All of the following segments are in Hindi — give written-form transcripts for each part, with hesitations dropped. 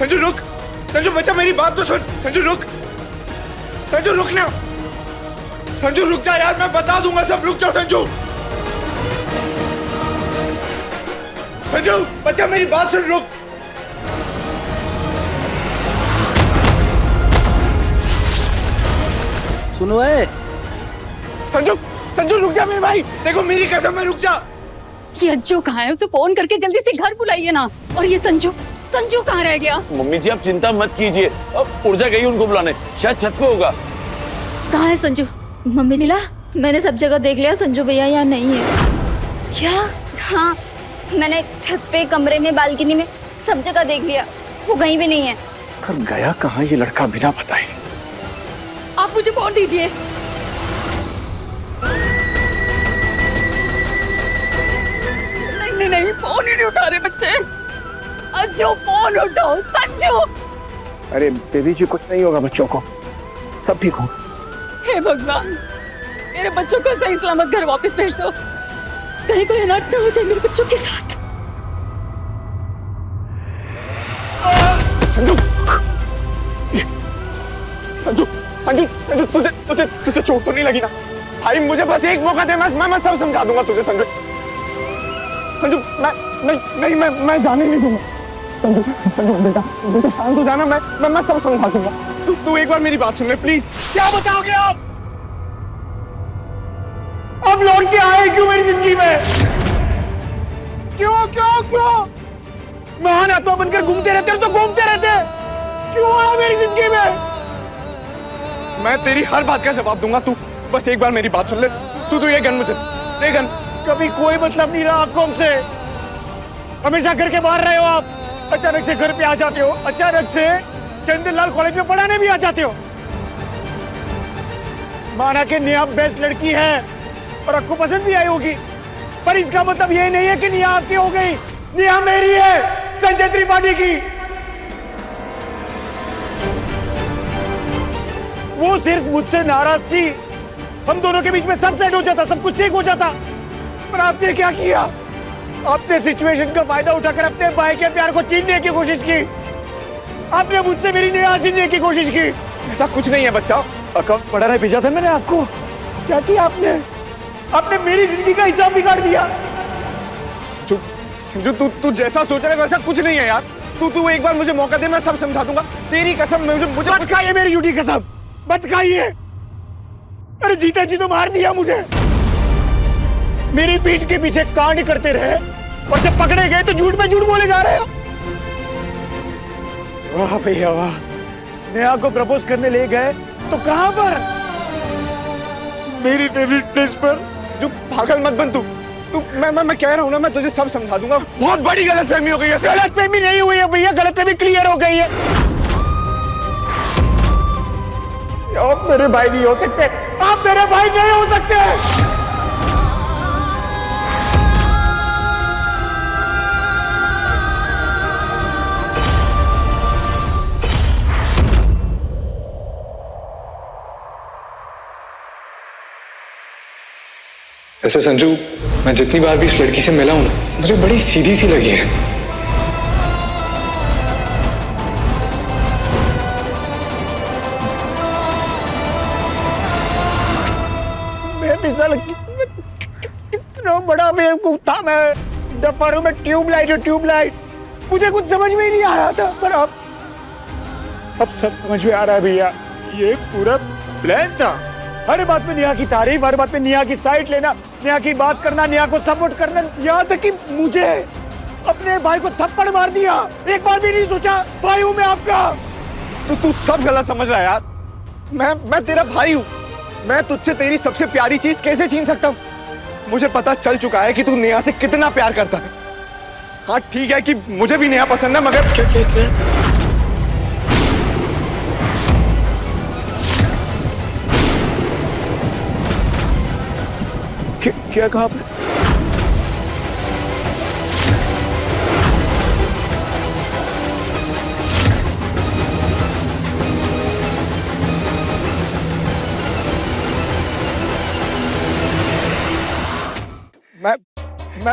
संजू रुक, संजू बच्चा मेरी बात तो सुन। संजू रुक, संजू रुक ना, संजू रुक जा यार, मैं बता दूंगा सब, रुक जा संजू। संजू बच्चा मेरी बात सुन, रुक। सुनो है संजू, संजू रुक जा मेरे भाई, देखो मेरी कसम है, रुक जा। ये अज्जू कहाँ है? उसे फोन करके जल्दी से घर बुलाइए ना। और ये संजू, संजू कहाँ रह गया? मम्मी जी आप चिंता मत कीजिए, अब ऊर्जा गई उनको बुलाने, शायद छत पे होगा। कहाँ है संजू? मम्मी जी, मैंने सब जगह देख लिया, संजू भैया यहाँ नहीं है। क्या? हाँ, मैंने छत पे, कमरे में, बालकनी में सब जगह देख लिया, वो कहीं भी नहीं है। कर गया कहाँ ये लड़का बिना बताए? आप मुझे फोन दीजिए। नहीं नहीं, फोन ही नहीं उठा रहे बच्चे। अज्जू फोन उठाओ, संजू। अरे बेबी जी कुछ नहीं होगा, बच्चों को सब ठीक हो। हे भगवान, मेरे बच्चों को सही सलामत घर वापस भेज दो। कहीं कोई अनर्थ न हो जाए मेरे बच्चों के साथ। संजू, संजू, संजू, संजू तुझे तुझे तुझे चोट तो नहीं लगी ना भाई? मुझे बस एक मौका दे, मैं सब समझा दूंगा तुझे। संजू, संजू मैं जाने नहीं दूंगा। संजू, संजू बेटा, बेटा शांत हो जाना, मैं सब समझा दूंगा। तू एक बार मेरी बात सुन ले प्लीज। क्या बताओगे आप? अब लौट के आए क्यों मेरी जिंदगी में? क्यों क्यों क्यों? महान आत्मा बनकर घूमते रहते हो तो घूमते रहते, क्यों आया मेरी जिंदगी में? मैं तेरी हर बात का जवाब दूंगा, तू बस एक बार मेरी बात सुन ले। तू ये गन मुझे दे, गन। कभी कोई मतलब नहीं रहा आपको हमसे, हमेशा घर के बाहर रहे हो आप, अचानक से घर पे आ जाते हो, अचानक से चंद्रलाल कॉलेज में पढ़ाने भी आ जाते हो। माना कि नेहा बेस्ट लड़की है और आपको पसंद भी आई होगी, पर इसका मतलब ये नहीं है कि नेहा आपकी हो गई। नेहा मेरी है, संजय त्रिपाठी की। वो सिर्फ मुझसे नाराज थी, हम दोनों के बीच में सब सेट हो जाता, सब कुछ ठीक हो जाता। पर आपने क्या किया? आपने सिचुएशन का फायदा उठाकर अपने भाई के प्यार को छीनने की कोशिश की। आपने मुझसे मेरी नेहा छीनने की कोशिश की। ऐसा कुछ नहीं है बच्चा, अकाउंट पढ़ा रहे भेजा था मैंने आपको। क्या किया आपने? आपने मेरी जिंदगी का हिसाब बिगाड़ दिया। संजू, तू जैसा सोच रहा है वैसा कुछ नहीं है यार। तू एक बार मुझे मौका दे, मैं सब समझा दूंगा। तेरी कसम, मुझे मत खाइए मेरी झूठी कसम, मत खाइए। अरे जीते जी तो मार दिया मुझे। मेरी पीठ के पीछे कांड करते रहे और जब पकड़े गए तो झूठ में झूठ बोले जा रहे हो। वाह भैया वाह, नेहा को प्रपोज करने ले गए तो कहां पर? मेरी फेवरेट प्लेस पर। जो पागल मत बन तू। मैं कह रहा हूं ना, मैं तुझे सब समझा दूंगा। बहुत बड़ी गलतफहमी हो गई है। गलतफहमी नहीं हुई है भैया, गलतफहमी क्लियर हो गई है। आप मेरे भाई नहीं हो सकते, आप मेरे भाई नहीं हो सकते। वैसे संजू, मैं जितनी बार भी इस लड़की से मिला हूं ना, मुझे बड़ी सीधी सी लगी है। मैं भी साला कितना बड़ा बेवकूफ था मैं। डफारू में ट्यूबलाइट, मुझे कुछ समझ में ही नहीं आ रहा था, पर अब सब समझ में आ रहा है भैया। ये पूरा प्लान था। हर बात में नेहा की तारीफ, हर बात में नेहा की साइड लेना, नेहा की बात करना, नेहा को सपोर्ट करना, यहाँ तक कि मुझे अपने भाई को थप्पड़ मार दिया। एक बार भी नहीं सोचा भाई हूं मैं आपका। तू सब गलत समझ रहा है यार। मैं तेरा भाई हूं। मैं तुझसे तेरी सबसे प्यारी चीज कैसे छीन सकता हूं? मुझे पता चल चुका है कि तू नेहा से कितना प्यार करता है। हाँ ठीक है कि मुझे भी नेहा पसंद है, मगर क्या कहा आपने?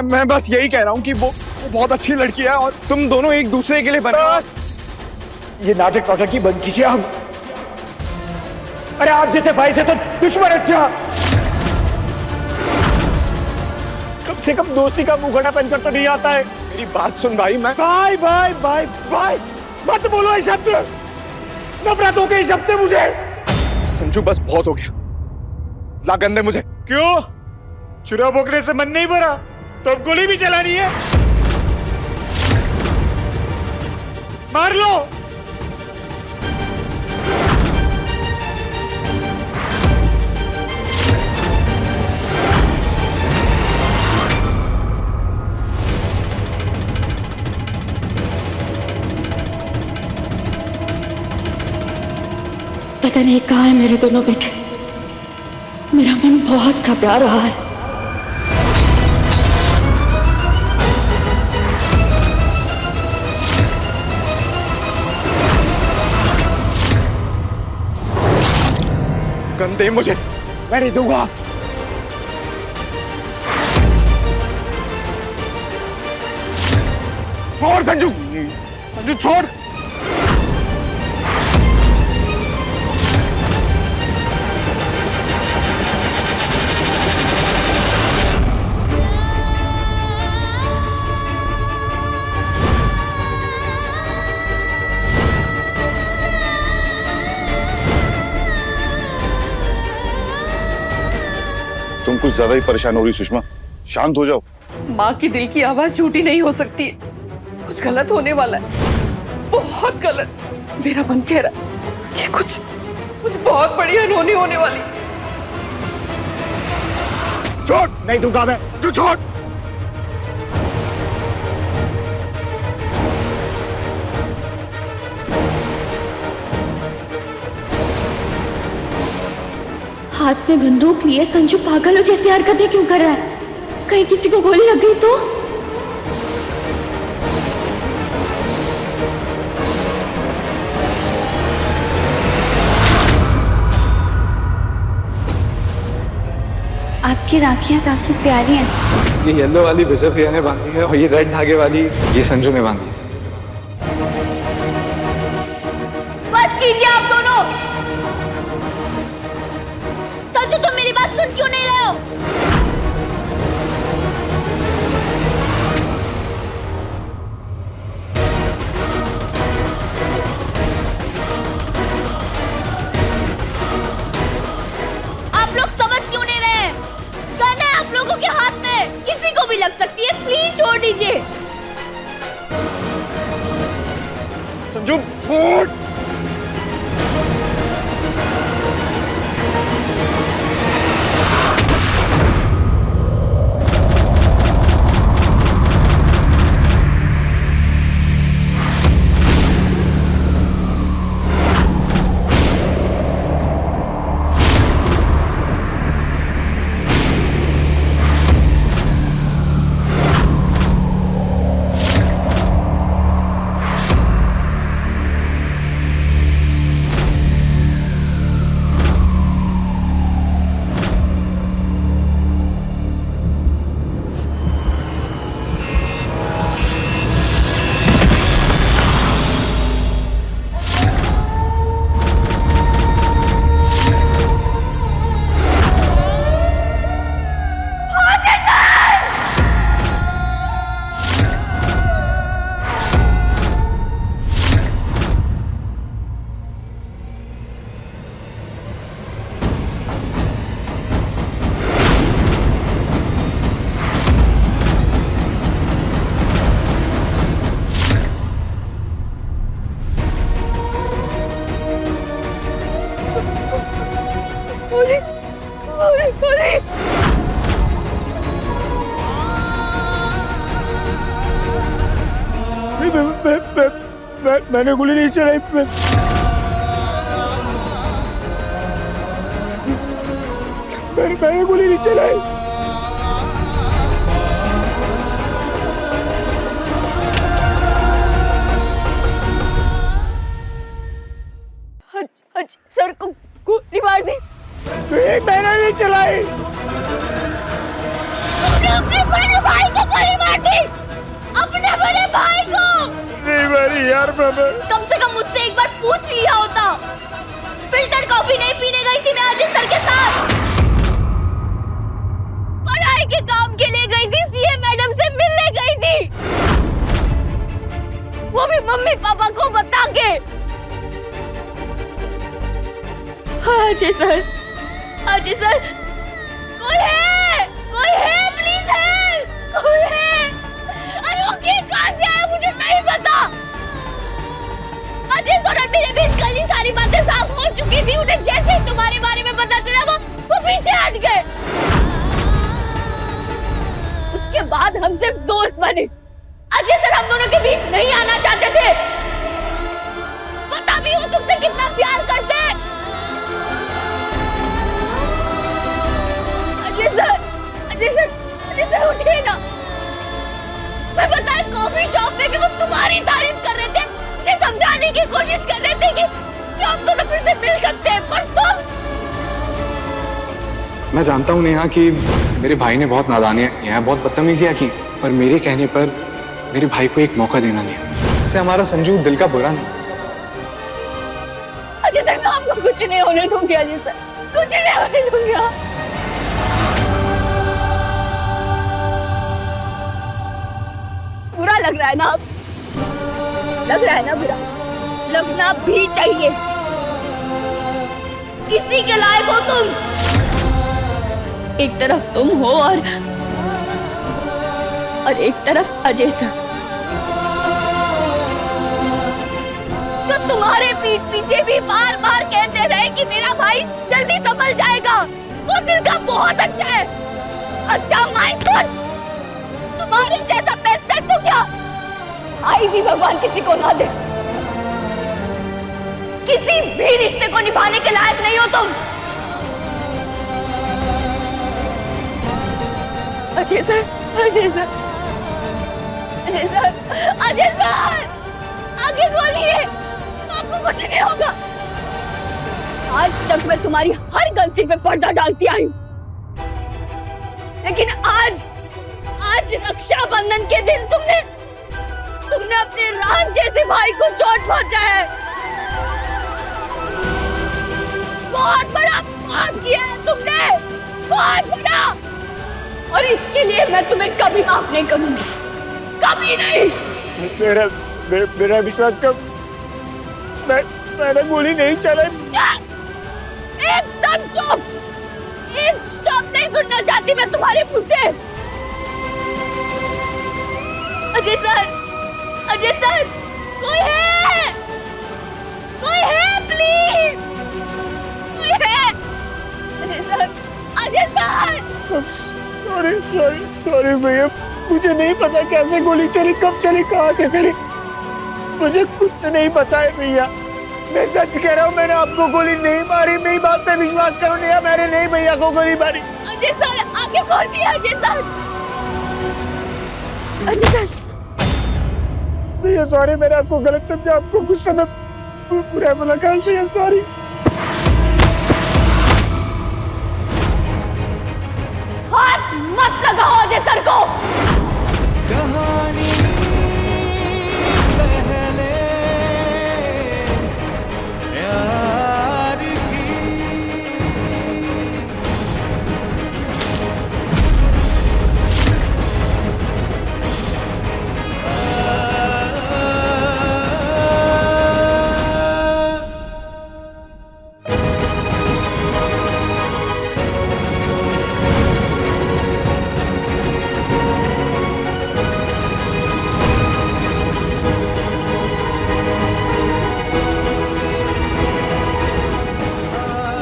मैं बस यही कह रहा हूं कि वो बहुत अच्छी लड़की है और तुम दोनों एक दूसरे के लिए बने। ये नाटक नौटंकी बंद कीजिए आप। अरे आप जैसे भाई से तो दुश्मन अच्छा। कम से कम दोस्ती का मुखड़ा पहनकर तो नहीं आता है। मेरी बात सुन भाई। मैं भाई भाई भाई भाई मत बोलो ये शब्द। नफरत हो गई इस शब्द से मुझे। संजू बस बहुत हो गया। ला गंदे मुझे। क्यों? चुरा भोंकने से मन नहीं भरा तो अब गोली भी चलानी है? मार लो। पता नहीं कहाँ है मेरे दोनों बेटे। मेरा मन बहुत घबरा रहा है। गंदे मुझे। मैं नहीं दूंगा। छोड़ संजू। संजू छोड़। तुम कुछ ज्यादा ही परेशान हो रही सुषमा, शांत हो जाओ। माँ की दिल की आवाज झूठी नहीं हो सकती है। कुछ गलत होने वाला है, बहुत गलत। मेरा मन कह रहा है कि कुछ बहुत बड़ी अनहोनी होने वाली। छोड़। नहीं दूंगा मैं। तू छोड़। हाथ में बंदूक लिए संजू पागलों जैसी हरकतें क्यों कर रहा है? कहीं किसी को गोली लग गई तो? आपकी राखियां काफी प्यारी हैं। ये येलो वाली विजय भैया ने बांधी है और ये रेड धागे वाली ये संजू ने बांधी है। बस कीजिए आप दोनों। संजू तुम मेरी बात सुन क्यों नहीं रहे हो? आप लोग समझ क्यों नहीं रहे हैं? गन है आप लोगों के हाथ में, किसी को भी लग सकती है। प्लीज छोड़ दीजिए। संजू छोड़। मैंने गोली नहीं चलाई। मैंने गोली नहीं चलाई। सर को गोली मार दी। मैंने नहीं चलाई। अपने बड़े भाई को गोली मार दी। अपने बड़े भाई को नहीं मारी यार। कम से कम मुझसे एक पूछ लिया होता। फिल्टर कॉफी नहीं पीने गई थी मैं अजय सर के साथ, पढ़ाई के काम के लिए गई थी, सीए मैडम से मिलने गई थी, वो भी मम्मी पापा को बता के। अजय सर, अजय सर, कोई है, कोई है, प्लीज है, कोई है। अरे वो के कहां से आया मुझे नहीं पता। अजय सर और मेरे बीच कल ही सारी बातें साफ हो चुकी थी, उन्हें जैसे ही तुम्हारे बारे में पता चला वो पीछे हट गए। उसके बाद हम सिर्फ दोस्त बने। अजय सर हम दोनों के बीच नहीं आना चाहते थे, पता भी वो तुमसे कितना प्यार करते हैं। Ajay sir, Ajay sir, Ajay sir उठिए ना। मैं बताए कॉफी शॉप में भी वो तुम्हारी तारीफ कर रहे थे, उन्हें समझाने की कोशिश कर रहे थे कि हम दोनों फिर से मिल सकते हैं, पर तुम। मैं जानता हूँ नेहा कि मेरे भाई ने बहुत नादानियां की हैं, बहुत बदतमीजियां की, पर मेरे कहने पर मेरे भाई को एक मौका देना नहीं। इससे हमारा संजू दिल का बुरा नहीं। अजय सर मैं आपको कुछ नहीं होने दूंगी, अजय सर कुछ नहीं होने दूंगी। बुरा लग रहा है ना, आप लग रहा है ना बुरा, लगना भी चाहिए। इसी के लायक हो तुम। एक तरफ तुम हो और एक तरफ अजय सर, जो तुम्हारे पीठ पीछे भी बार बार कहते रहे कि मेरा भाई जल्दी संभल जाएगा, वो दिल का बहुत अच्छा है, अच्छा माइंड। तुम्हारे जैसा बेस्ट फ्रेंड तो क्या भाई भी भगवान किसी को ना दे। किसी भी रिश्ते को निभाने के लायक नहीं हो तुम। Ajay sir, Ajay sir, Ajay sir, Ajay sir, आगे बोलिए, आपको कुछ नहीं होगा। आज तक मैं तुम्हारी हर गलती पे पर्दा डालती आई हूं, लेकिन आज रक्षाबंधन के दिन तुमने अपने राम जैसे भाई को चोट पहुंचाया है। बहुत बड़ा पाप किया है तुमने, बहुत बड़ा, और इसके लिए मैं तुम्हें कभी माफ नहीं करूंगी, कभी नहीं। मेरा विश्वास कर, मैंने गोली नहीं चलाई। एकदम चुप, एक शब्द नहीं सुनना चाहती मैं तुम्हारे मुंह से। अजय सर, अजय सर, कोई है, कोई है, प्लीज, कोई है। Ajay sir, Ajay sir. Sorry भैया, मुझे नहीं पता कैसे गोली चली, कब चली, कहाँ से चली, मुझे कुछ नहीं पता है भैया। मैं सच कह रहा हूँ, मैंने आपको गोली नहीं मारी, मेरी बात पे विश्वास करो। नहीं, मैंने नहीं भैया को गोली मारी। अजय सर आगे बोल दिया। अजय सर, अजय सर, भैया सॉरी, मैंने आपको गलत समझा, आपको कुछ समय बुरा भला कहा भैया, सॉरी। हाथ मत लगाओ अजय सर को।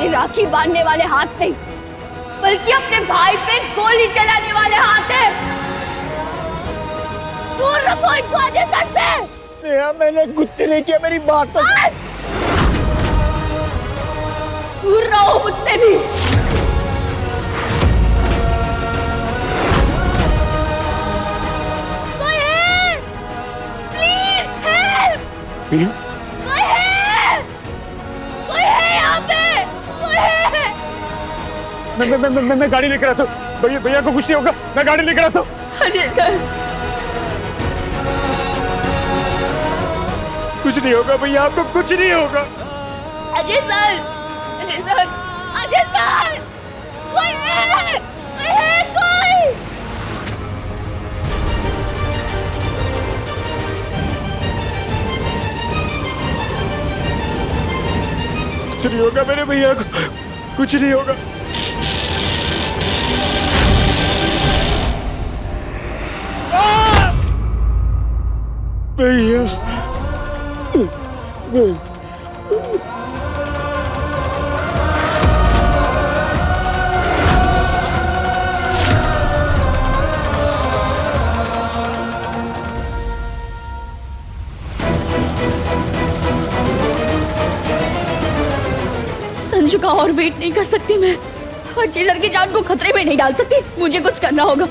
राखी बांधने वाले हाथ नहीं, बल्कि अपने भाई पे गोली चलाने वाले हाथ है। दूर रखो इनको अजय सर से। मैंने कुछ नहीं किया, मेरी बात तो। दूर रहो मुझसे भी। कोई है? Please help. कोई है? कोई है यहाँ पे? मैं गाड़ी लेकर आता हूँ। भैया को कुछ नहीं होगा, मैं गाड़ी लेकर आता हूँ। अजय सर, कुछ नहीं होगा भैया, आपको कुछ नहीं होगा। Ajay sir, Ajay sir, Ajay sir, कोई है, कोई। कुछ नहीं होगा मेरे भैया को, कुछ नहीं होगा। भैया संजू का और वेट नहीं कर सकती मैं। अजय सर की जान को खतरे में नहीं डाल सकती। मुझे कुछ करना होगा,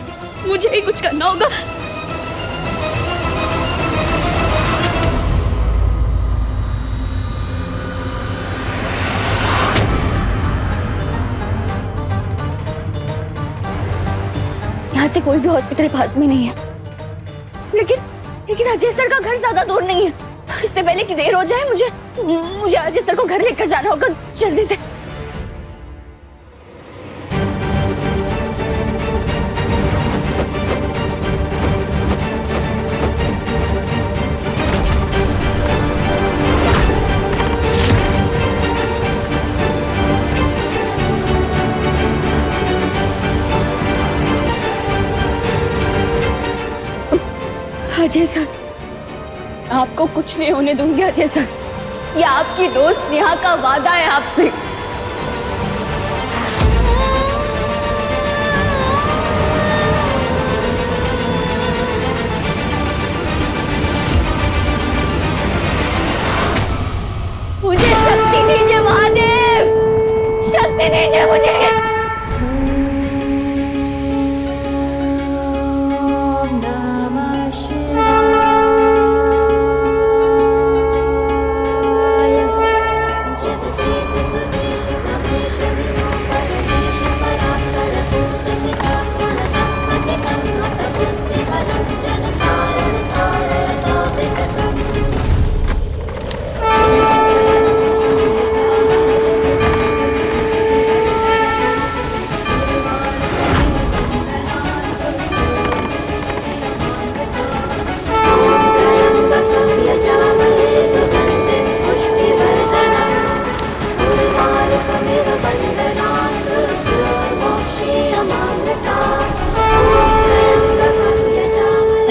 मुझे ही कुछ करना होगा। यहाँ से कोई भी हॉस्पिटल पास में नहीं है, लेकिन अजय सर का घर ज्यादा दूर नहीं है। इससे पहले कि देर हो जाए, मुझे अजय सर को घर लेकर जाना होगा जल्दी से। अजय सर, आपको कुछ नहीं होने दूंगी अजय सर। ये आपकी दोस्त नेहा का वादा है आपसे। मुझे शक्ति दीजिए महादेव, शक्ति दीजिए मुझे।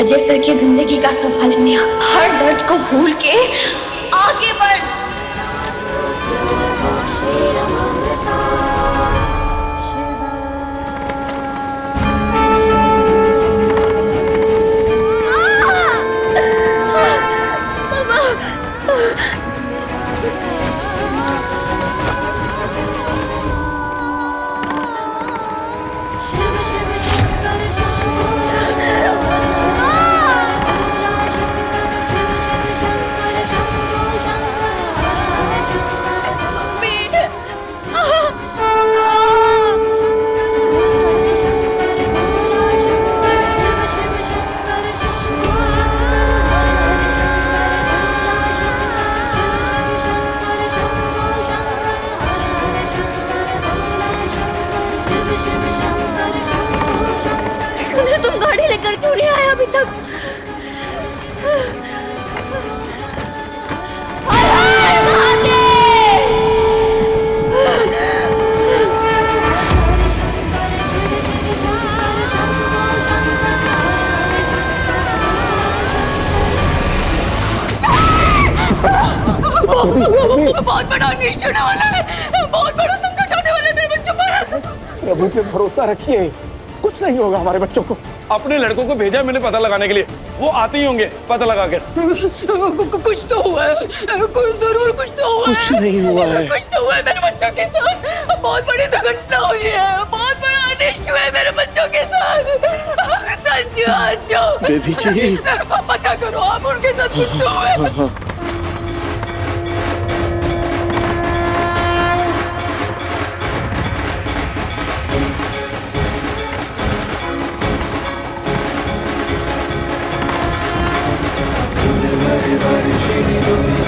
अजय सर की जिंदगी का सवाल नेहा, हर दर्द को भूल के आगे बढ़। तुम गाड़ी लेकर क्यों नहीं आए अभी तक? बहुत बड़ा निश्चय होने वाला है, बहुत बड़ा संकट आने वाला है मेरे बच्चों पर। प्रभु पे भरोसा रखिए, कुछ नहीं होगा हमारे बच्चों को। अपने लड़कों को भेजा मैंने पता लगाने के लिए, वो आते ही होंगे पता लगा कर। कुछ तो हुआ है, कुछ जरूर कुछ तो हुआ है। कुछ नहीं हुआ है, कुछ तो हुआ है मेरे बच्चों के साथ। बहुत बड़ी दुर्घटना हुई है, बहुत बड़ा अनिष्ट है मेरे बच्चों के साथ। संजू बेबी जी, पता करो आप उनके साथ कुछ तो हुआ है। Shini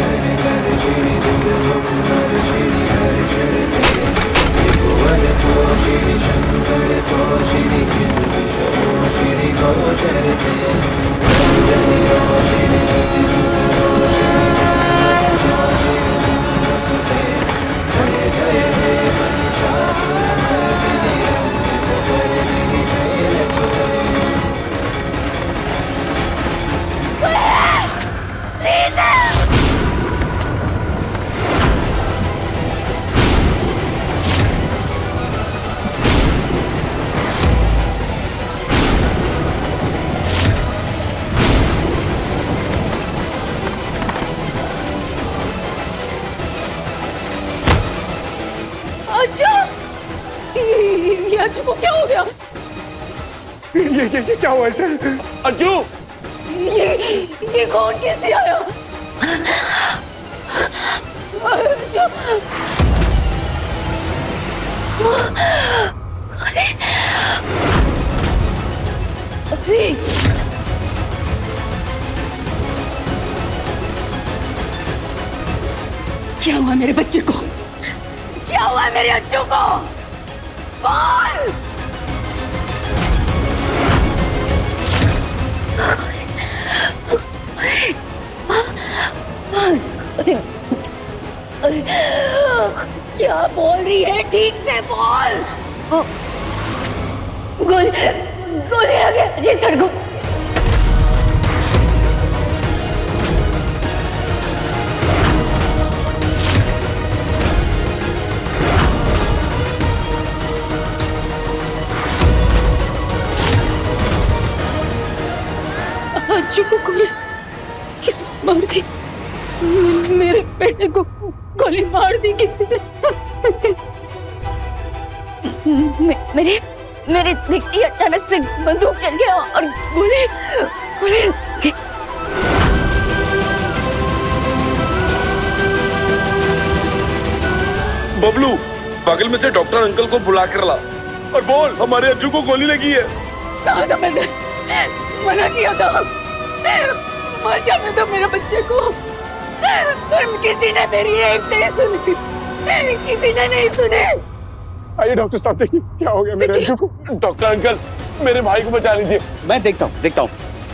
ये अच्छू को क्या हो गया? ये क्या हुआ सर? अर्जू ये कौन कैसे आया? अच्छू अरे क्या हुआ मेरे बच्चे को? क्या हुआ मेरे अच्छू को? बोल! क्या बोल रही है? ठीक से बोल! गोली आ गया जी सर को। अच्छू को गोली किसने मार दी? मेरे बेटे को गोली मार दी किसी ने? मेरे दिखती अचानक से बंदूक चल गया और गोली बबलू, बगल में से डॉक्टर अंकल को बुला कर ला और बोल हमारे अज्जू को गोली लगी है। कहा था मैंने, मना किया था, मार जाने दो मेरे बच्चे को। पर किसी ने मेरी एक नहीं सुनी, किसी ने नहीं सुने। आइए डॉक्टर साहब, देखिए क्या हो गया मेरे अज्जू को। डॉक्टर अंकल, मेरे भाई को बचा लीजिए। मैं देखता हूँ।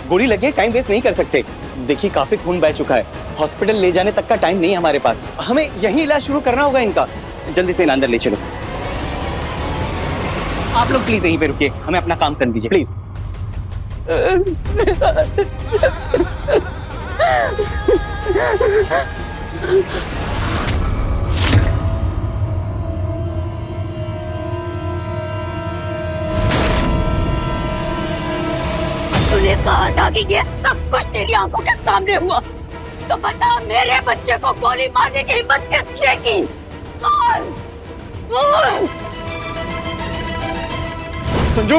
गोली लगी है, टाइम वेस्ट नहीं कर सकते। देखिए काफी खून बह चुका है, हॉस्पिटल ले जाने तक का टाइम नहीं है हमारे पास। हमें यही इलाज शुरू करना होगा इनका। जल्दी से इन्हें अंदर ले चलो। आप लोग प्लीज यहीं पे रुकिए, हमें अपना काम करने दीजिए प्लीज। तूने कहा था कि ये सब कुछ तेरी आंखों के सामने हुआ, तो बता मेरे बच्चे को गोली मारने की हिम्मत किसने की? बोल! संजू,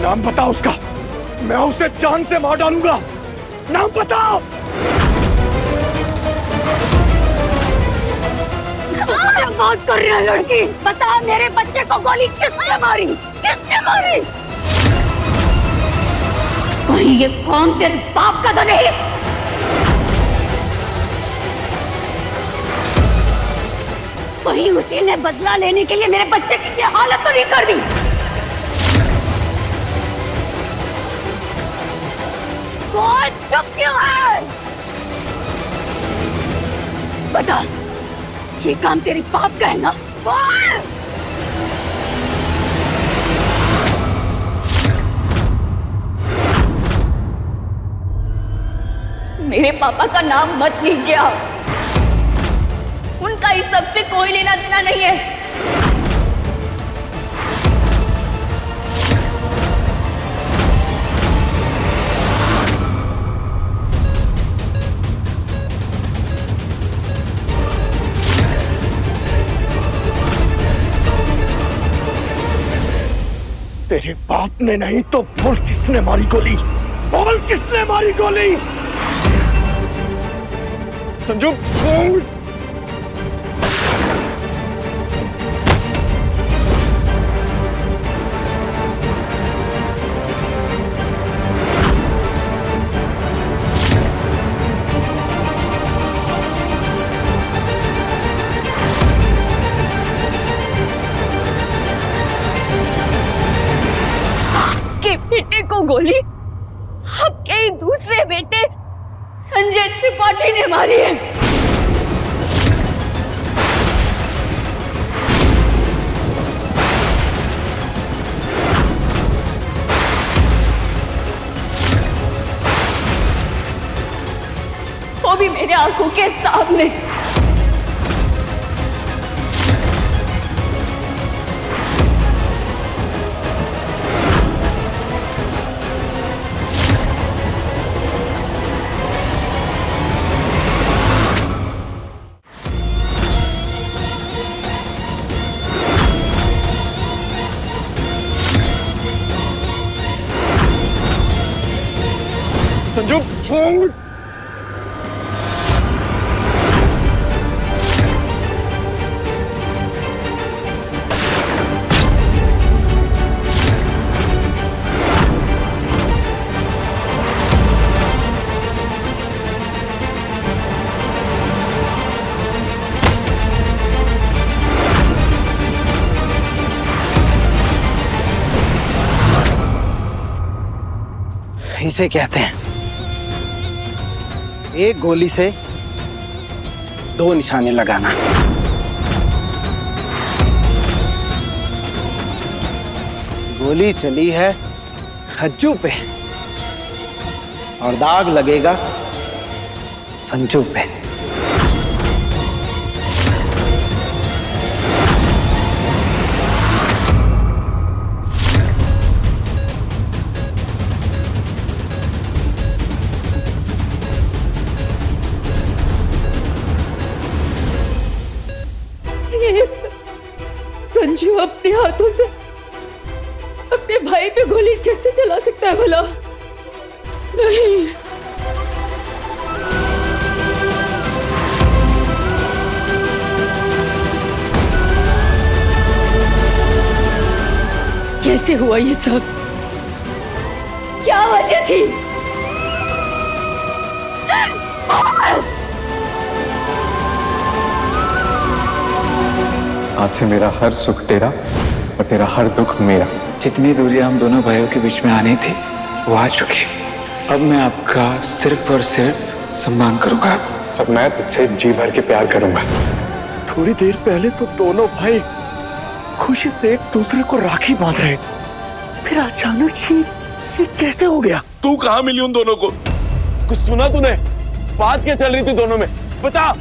नाम बता उसका, मैं उसे जान से मार डालूंगा। नाम बताओ। बात कर रही है लड़की, बता मेरे बच्चे को गोली किसने मारी? किसने मारी? कहीं ये काम तेरे बाप का तो नहीं? कहीं उसी ने बदला लेने के लिए मेरे बच्चे की क्या हालत तो नहीं कर दी? बोल, चुप क्यों है? बता, ये काम तेरे बाप का है ना? बोल! मेरे पापा का नाम मत लीजिए आप, उनका इस सब से कोई लेना देना नहीं है। तेरे बाप ने नहीं तो बोल किसने मारी गोली? बोल किसने मारी गोली? संजू, बोल। आपके बेटे को गोली आपके ही दूसरे बेटे संजय त्रिपाठी ने मारी है। वो भी मेरे आंखों के सामने। छोड़। इसे कहते हैं एक गोली से दो निशाने लगाना। गोली चली है हज्जू पे और दाग लगेगा संजू पे। संजू अपने हाथों से अपने भाई पे गोली कैसे चला सकता है भला? नहीं, कैसे हुआ ये सब? क्या वजह थी? आज से मेरा हर सुख तेरा और तेरा हर दुख मेरा। जितनी दूरियां हम दोनों भाइयों के बीच में आनी थी वो आ चुकी। अब मैं आपका सिर्फ और सिर्फ सम्मान करूंगा। अब मैं तुझसे जी भर के प्यार करूंगा। थोड़ी देर पहले तो दोनों भाई खुशी से एक दूसरे को राखी बांध रहे थे, फिर अचानक ही ये कैसे हो गया? तू कहाँ मिली उन दोनों को? कुछ सुना तूने? बात क्या चल रही थी दोनों में, बता।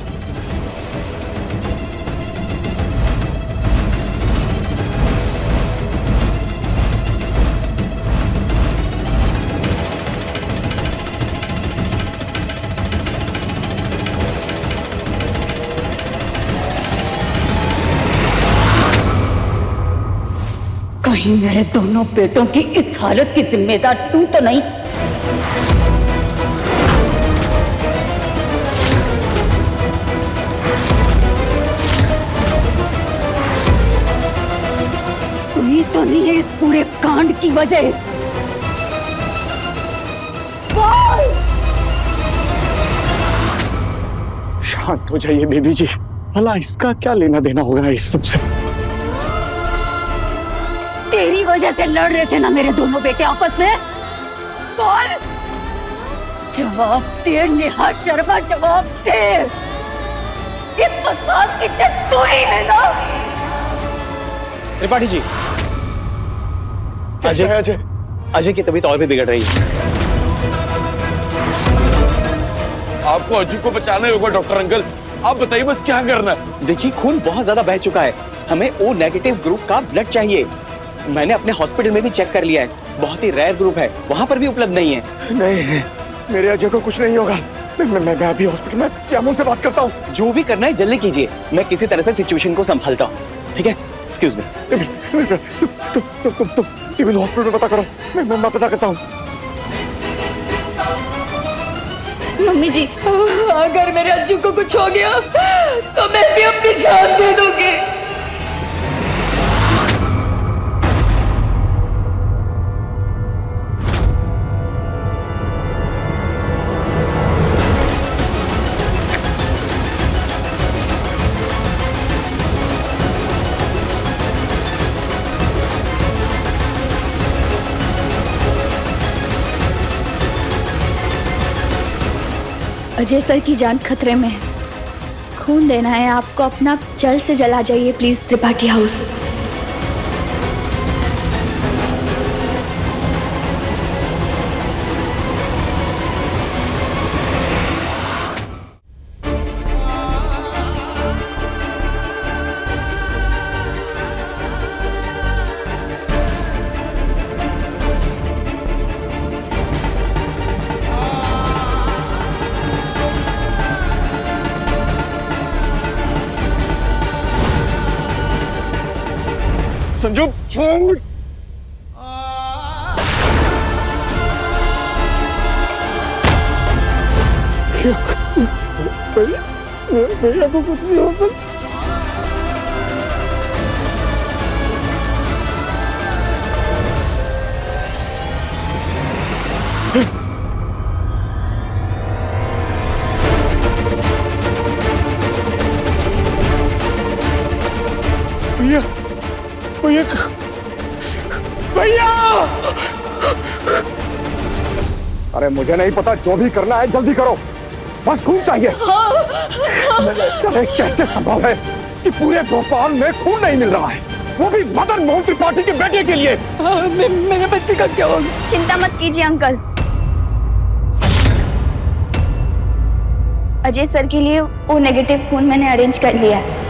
कहीं मेरे दोनों बेटों की इस हालत की जिम्मेदार तू तो नहीं? तू ही तो नहीं है इस पूरे कांड की वजह? बोल! शांत हो जाइए बेबी जी, भला इसका क्या लेना देना होगा इस सबसे? तेरी वजह से लड़ रहे थे ना मेरे दोनों बेटे आपस में? बोल! जवाब दे नेहा शर्मा, जवाब दे। इस फसाद की जद तू ही है ना? त्रिपाठी जी, अजय की तबीयत और भी बिगड़ रही है। आपको अजू को बचाना होगा डॉक्टर अंकल। आप बताइए बस क्या करना है? देखिए खून बहुत ज्यादा बह चुका है, हमें ओ नेगेटिव ग्रुप का ब्लड चाहिए। मैंने अपने हॉस्पिटल में भी चेक कर लिया है, बहुत ही रेयर ग्रुप है, वहां पर भी उपलब्ध नहीं है। नहीं, मेरे अजय को कुछ नहीं होगा। मैं अभी हॉस्पिटल में श्यामू से बात करता हूँ। जो भी करना है जल्दी कीजिए, मैं किसी तरह से सिचुएशन को संभालता हूँ। ठीक है, एक्सक्यूज मी। तुम सिविल हॉस्पिटल में पता करो, मैं पता करता हूँ। मम्मी जी, अगर मेरे अज्जू को कुछ हो गया तो मैं भी अपनी जान दे दूंगी। अजय सर की जान खतरे में है, खून देना है आपको अपना, जल्द से जल्द आ जाइए प्लीज त्रिपाठी हाउस। संजू छोड़। भैया को कुछ नहीं हो सकता। भैया भैया भैया, अरे मुझे नहीं पता, जो भी करना है जल्दी करो, बस खून चाहिए। अरे कैसे संभव है कि पूरे भोपाल में खून नहीं मिल रहा है, वो भी मदन मोहन त्रिपाठी के बेटे के लिए? मेरे बच्चे का क्या होगा? चिंता मत कीजिए अंकल, अजय सर के लिए वो नेगेटिव खून मैंने अरेंज कर लिया है।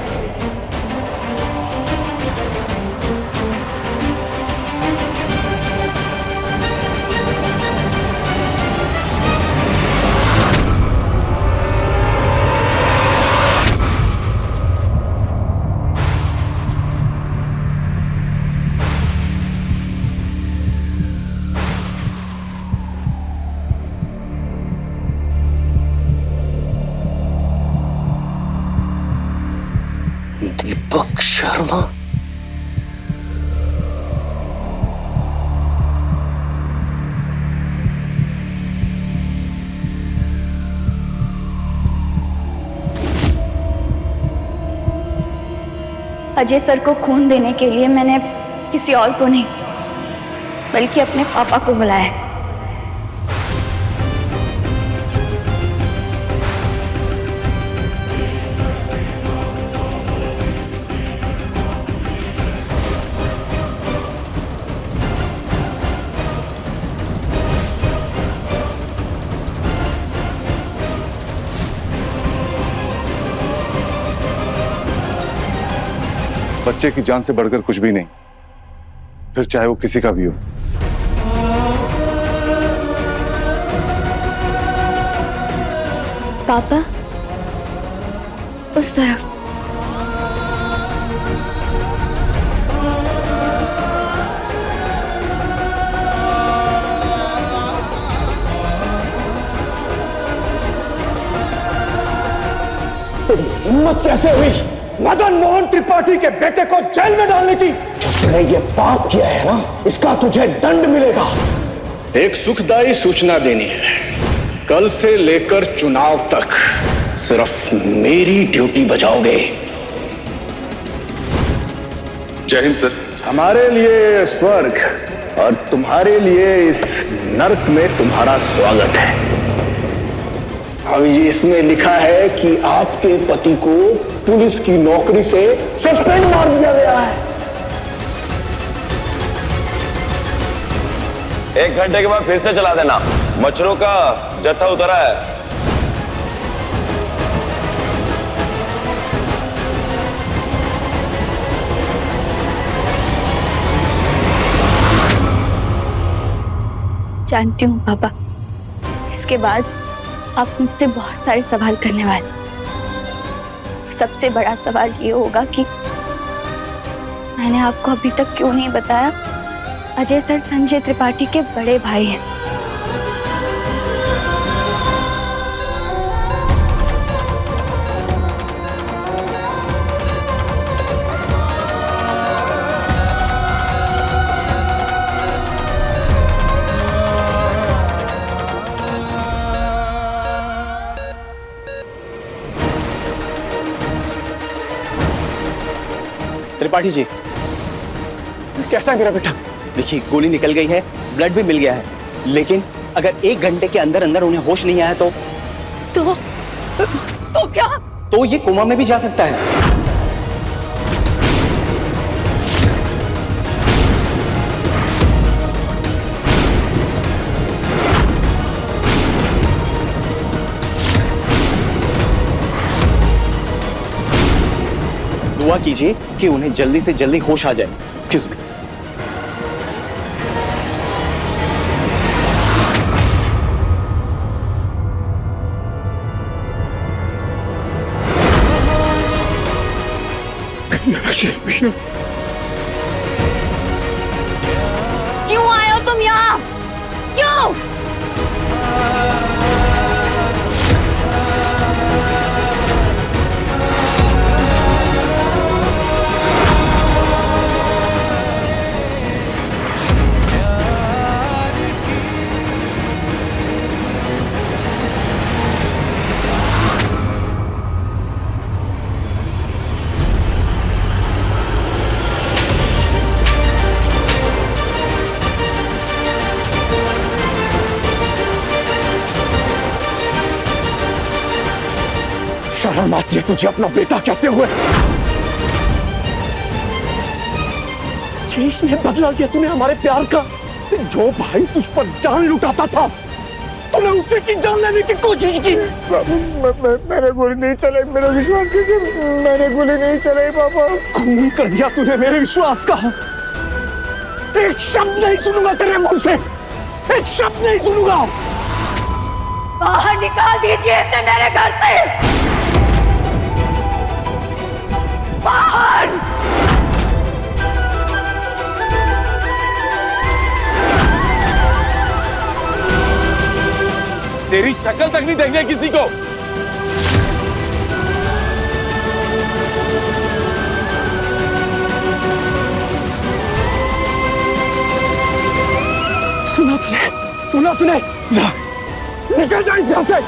दीपक शर्मा, अजय सर को खून देने के लिए मैंने किसी और को नहीं बल्कि अपने पापा को बुलाया है। बच्चे की जान से बढ़कर कुछ भी नहीं, फिर चाहे वो किसी का भी हो। पापा, उस तरफ। हिम्मत कैसे हुई मदन मोहन त्रिपाठी के बेटे को जेल में डालने की? जिसने ये पाप किया है ना, इसका तुझे दंड मिलेगा। एक सुखदायी सूचना देनी है, कल से लेकर चुनाव तक सिर्फ मेरी ड्यूटी बजाओगे। जय हिंद सर। हमारे लिए स्वर्ग और तुम्हारे लिए इस नर्क में तुम्हारा स्वागत है। अब इसमें लिखा है कि आपके पति को पुलिस की नौकरी से सस्पेंड मार दिया गया है। 1 घंटे के बाद फिर से चला देना, मच्छरों का जत्था उतरा है। जानती हूँ पापा, इसके बाद आप मुझसे बहुत सारे सवाल करने वाले। सबसे बड़ा सवाल ये होगा कि मैंने आपको अभी तक क्यों नहीं बताया अजय सर संजय त्रिपाठी के बड़े भाई हैं। त्रिपाठी जी, कैसा है मेरा बेटा? देखिए गोली निकल गई है, ब्लड भी मिल गया है, लेकिन अगर 1 घंटे के अंदर अंदर उन्हें होश नहीं आया तो क्या? तो ये कोमा में भी जा सकता है। दुआ कीजिए कि उन्हें जल्दी से जल्दी होश आ जाए। Excuse me. क्यों आए हो तुम यहाँ? क्यों? शर्म आती है तुझे अपना बेटा कहते हुए? ये बदला लिया तूने हमारे प्यार का। जो भाई तुझ पर जान लुटाता था तूने उसी की जान लेने की कोशिश की। मैंने गोली नहीं चलाई, मेरा विश्वास कीजिए, मैंने गोली नहीं चलाई पापा। खून कर दिया तूने मेरे विश्वास का। एक शब्द नहीं सुनूंगा तेरे मुंह से, एक शब्द नहीं सुनूंगा। बाहर निकाल दीजिए इसे मेरे घर से, बाहर। तेरी शक्ल तक नहीं देखने किसी को। सुना तूने? जा, निकल जा इस घर से।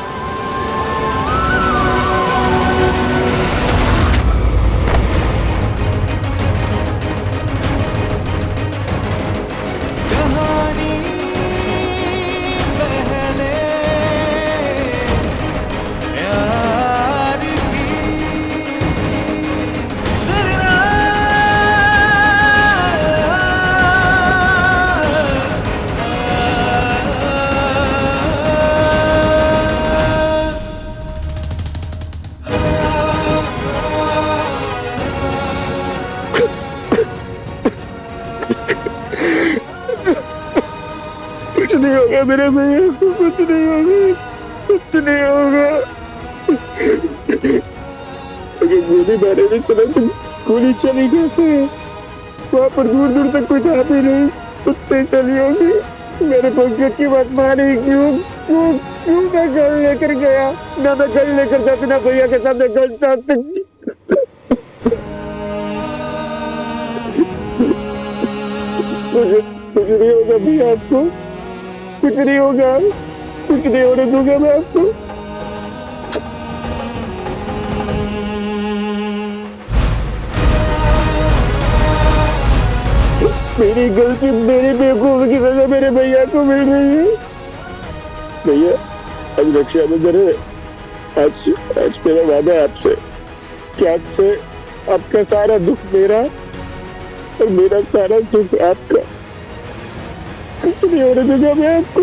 कुछ नहीं होगा मेरे भैया को, कुछ नहीं होगा, कुछ नहीं होगा। अगर गोली मारे में चला तो गोली चली कैसे? वहाँ पर दूर दूर तक कोई था भी नहीं, उससे चली होगी। मेरे पंकज की बात मानी क्यों? क्यों क्यों मैं घर लेकर गया? ना मैं घर लेकर जाता, ना भैया के सामने घर जाता। कुछ नहीं होगा भैया, आपको कुछ नहीं होगा, कुछ नहीं होने दूंगा मैं आपको। मेरी गलती, मेरी बेवकूफी की वजह मेरे भैया को मिल रही है। भैया आज रक्षाबंधन है, आज मेरा वादा है आपसे कि आज से आपका सारा दुख मेरा और मेरा सारा दुख आपका। कुछ नहीं होने दूंगा मैं आपको।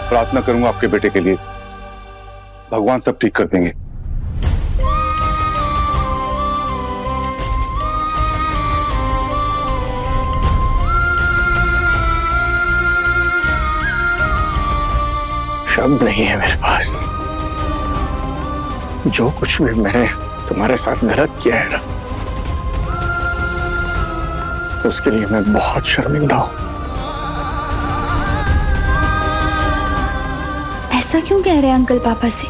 प्रार्थना करूंगा आपके बेटे के लिए, भगवान सब ठीक कर देंगे। शब्द नहीं है मेरे पास। जो कुछ भी मैंने तुम्हारे साथ गलत किया है ना, उसके लिए मैं बहुत शर्मिंदा हूं। ऐसा क्यों कह रहे हैं अंकल पापा से?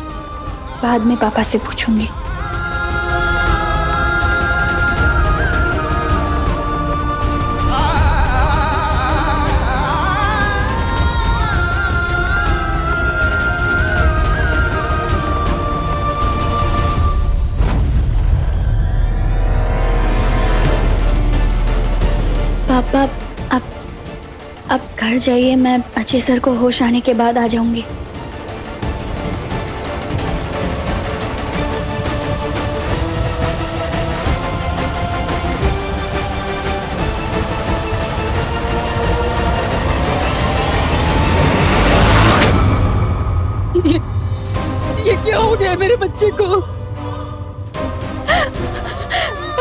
बाद में पापा से पूछूंगी। पापा अब घर जाइए, मैं अजय सर को होश आने के बाद आ जाऊंगी। ये क्या हो गया मेरे बच्चे को?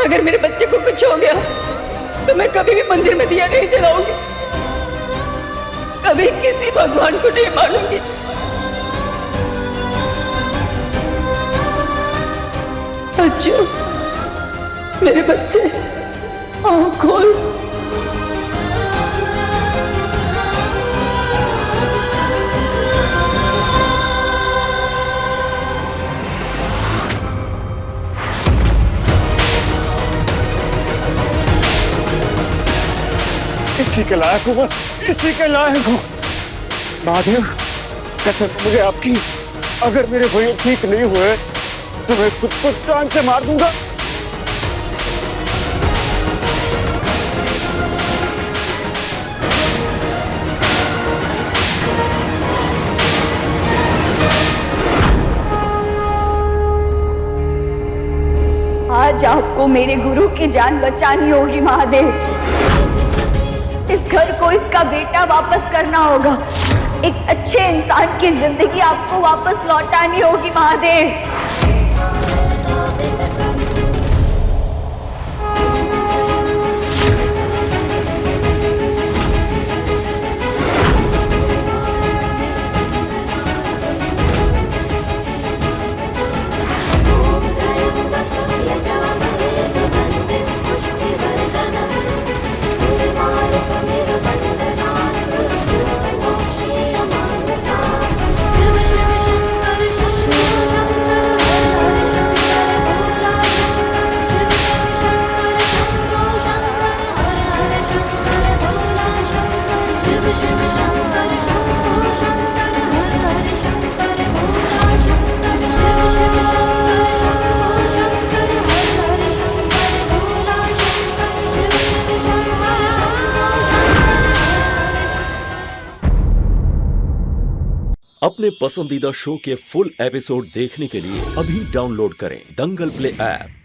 अगर मेरे बच्चे को कुछ हो गया तो मैं कभी भी मंदिर में दिया नहीं जलाऊंगी, कभी किसी भगवान को नहीं मानूंगी। बच्चों, मेरे बच्चे, आँख खोल। इसी के लायक हूँ, इसी के लायक हूँ। महादेव, कसम मुझे आपकी, अगर मेरे भैया ठीक नहीं हुए तो मैं खुद को जान से मार दूंगा। आज आपको मेरे गुरु की जान बचानी होगी महादेव। इस घर को इसका बेटा वापस करना होगा। एक अच्छे इंसान की जिंदगी आपको वापस लौटानी होगी महादेव। अपने पसंदीदा शो के फुल एपिसोड देखने के लिए अभी डाउनलोड करें दंगल प्ले ऐप।